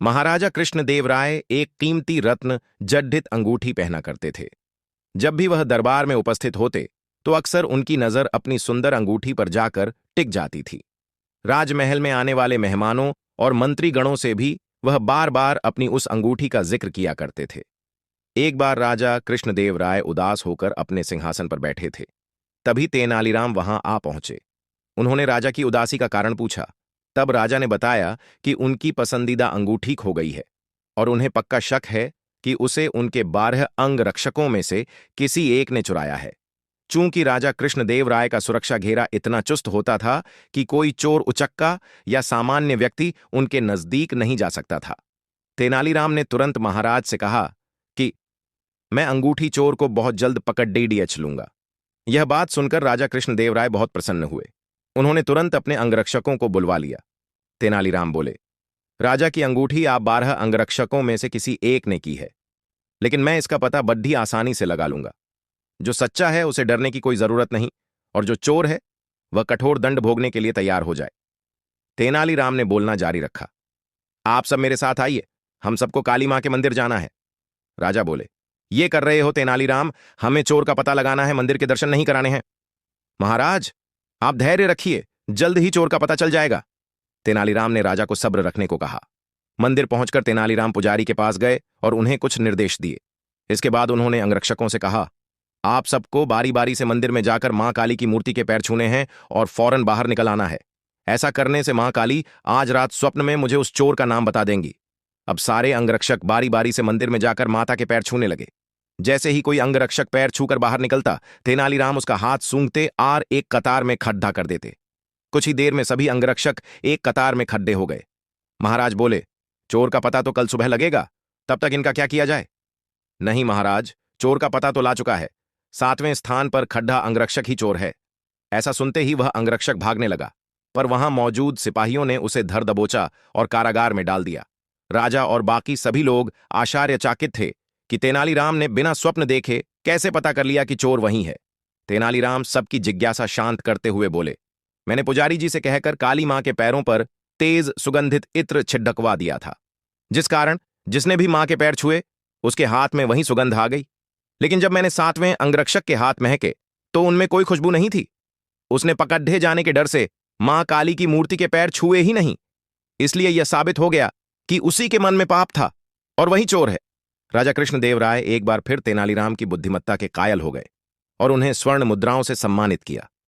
महाराजा कृष्णदेव राय एक कीमती रत्न जड्ढित अंगूठी पहना करते थे। जब भी वह दरबार में उपस्थित होते तो अक्सर उनकी नजर अपनी सुंदर अंगूठी पर जाकर टिक जाती थी। राजमहल में आने वाले मेहमानों और मंत्रीगणों से भी वह बार बार अपनी उस अंगूठी का जिक्र किया करते थे। एक बार राजा कृष्णदेव राय उदास होकर अपने सिंहासन पर बैठे थे। तभी तेनालीराम वहां आ पहुंचे। उन्होंने राजा की उदासी का कारण पूछा। तब राजा ने बताया कि उनकी पसंदीदा अंगूठी खो गई है और उन्हें पक्का शक है कि उसे उनके 12 अंगरक्षकों में से किसी एक ने चुराया है। चूंकि राजा कृष्णदेव राय का सुरक्षा घेरा इतना चुस्त होता था कि कोई चोर उचक्का या सामान्य व्यक्ति उनके नजदीक नहीं जा सकता था। तेनालीराम ने तुरंत महाराज से कहा कि मैं अंगूठी चोर को बहुत जल्द पकड़ डीडीएच लूंगा। यह बात सुनकर राजा कृष्णदेव राय बहुत प्रसन्न हुए। उन्होंने तुरंत अपने अंगरक्षकों को बुलवा लिया। तेनालीराम बोले, राजा की अंगूठी आप 12 अंगरक्षकों में से किसी एक ने की है, लेकिन मैं इसका पता बड़ी आसानी से लगा लूंगा। जो सच्चा है उसे डरने की कोई जरूरत नहीं, और जो चोर है वह कठोर दंड भोगने के लिए तैयार हो जाए। तेनालीराम ने बोलना जारी रखा, आप सब मेरे साथ आइए, हम सबको काली मां के मंदिर जाना है। राजा बोले, ये कर रहे हो तेनालीराम, हमें चोर का पता लगाना है, मंदिर के दर्शन नहीं कराने हैं। महाराज आप धैर्य रखिए, जल्द ही चोर का पता चल जाएगा। तेनालीराम ने राजा को सब्र रखने को कहा। मंदिर पहुंचकर तेनालीराम पुजारी के पास गए और उन्हें कुछ निर्देश दिए। इसके बाद उन्होंने अंगरक्षकों से कहा, आप सबको बारी बारी से मंदिर में जाकर मां काली की मूर्ति के पैर छूने हैं और फौरन बाहर निकल आना है। ऐसा करने से मां काली आज रात स्वप्न में मुझे उस चोर का नाम बता देंगी। अब सारे अंगरक्षक बारी बारी से मंदिर में जाकर माता के पैर छूने लगे। जैसे ही कोई अंगरक्षक पैर छूकर बाहर निकलता, तेनालीराम उसका हाथ सूंघते और एक कतार में खड्डा कर देते। कुछ ही देर में सभी अंगरक्षक एक कतार में खड्डे हो गए। महाराज बोले, चोर का पता तो कल सुबह लगेगा, तब तक इनका क्या किया जाए? नहीं महाराज, चोर का पता तो ला चुका है। 7वें स्थान पर खड्डा अंगरक्षक ही चोर है। ऐसा सुनते ही वह अंगरक्षक भागने लगा, पर वहां मौजूद सिपाहियों ने उसे धर दबोचा और कारागार में डाल दिया। राजा और बाकी सभी लोग आश्चर्यचकित थे कि तेनालीराम ने बिना स्वप्न देखे कैसे पता कर लिया कि चोर वही है। तेनालीराम सबकी जिज्ञासा शांत करते हुए बोले, मैंने पुजारी जी से कहकर काली मां के पैरों पर तेज सुगंधित इत्र छिड़कवा दिया था, जिस कारण जिसने भी मां के पैर छुए उसके हाथ में वही सुगंध आ गई। लेकिन जब मैंने 7वें अंगरक्षक के हाथ महके तो उनमें कोई खुशबू नहीं थी। उसने पकड़े जाने के डर से मां काली की मूर्ति के पैर छुए ही नहीं। इसलिए यह साबित हो गया कि उसी के मन में पाप था और वही चोर है। राजा कृष्णदेव राय एक बार फिर तेनालीराम की बुद्धिमत्ता के कायल हो गए और उन्हें स्वर्ण मुद्राओं से सम्मानित किया।